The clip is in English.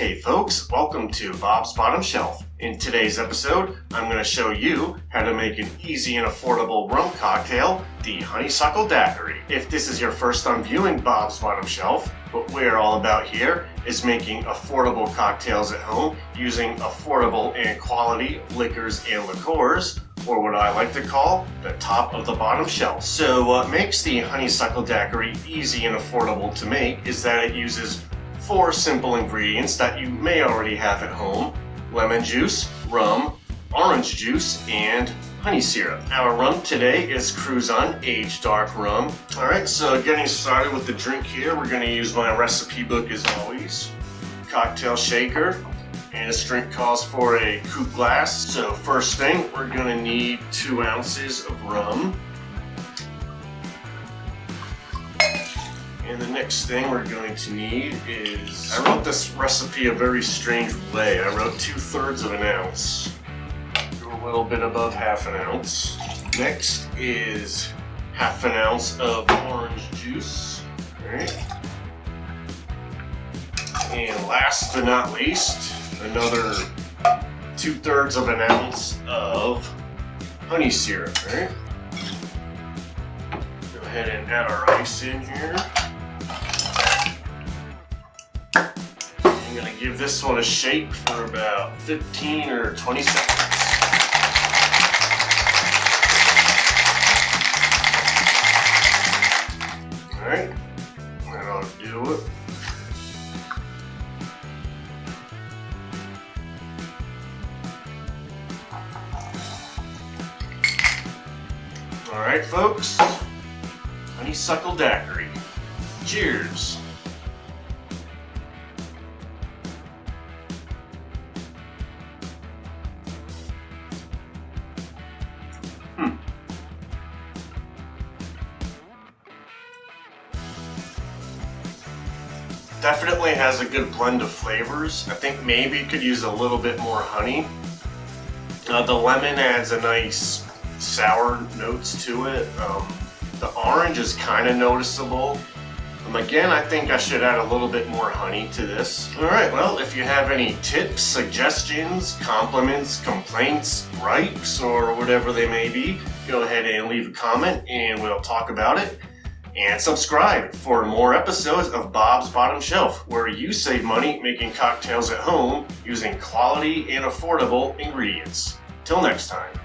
Hey folks, welcome to Bob's Bottom Shelf. In today's episode, I'm going to show you how to make an easy and affordable rum cocktail, the Honeysuckle Daiquiri. If this is your first time viewing Bob's Bottom Shelf, what we're all about here is making affordable cocktails at home using affordable and quality liquors and liqueurs, or what I like to call the top of the bottom shelf. So what makes the Honeysuckle Daiquiri easy and affordable to make is that it uses 4 simple ingredients that you may already have at home: lemon juice, rum, orange juice, and honey syrup. Our rum today is Cruzan Aged Dark Rum. Alright, so getting started with the drink here, we're going to use my recipe book as always. Cocktail shaker, and this drink calls for a coupe glass. So first thing, we're going to need 2 ounces of rum. And the next thing we're going to need is, I wrote this recipe a very strange way. I wrote 2/3 of an ounce. A little bit above half an ounce. Next is half an ounce of orange juice. Alright. And last but not least, another 2/3 of an ounce of honey syrup. Alright. Go ahead and add our ice in here. I'm going to give this one a shake for about 15 or 20 seconds. Alright, that ought to do it. Alright folks, Honeysuckle Daiquiri. Cheers! Definitely has a good blend of flavors. I think maybe it could use a little bit more honey. The lemon adds a nice sour notes to it. The orange is kind of noticeable. Again, I think I should add a little bit more honey to this. Alright, well, if you have any tips, suggestions, compliments, complaints, gripes, or whatever they may be, go ahead and leave a comment and we'll talk about it. And subscribe for more episodes of Bob's Bottom Shelf, where you save money making cocktails at home using quality and affordable ingredients. Till next time.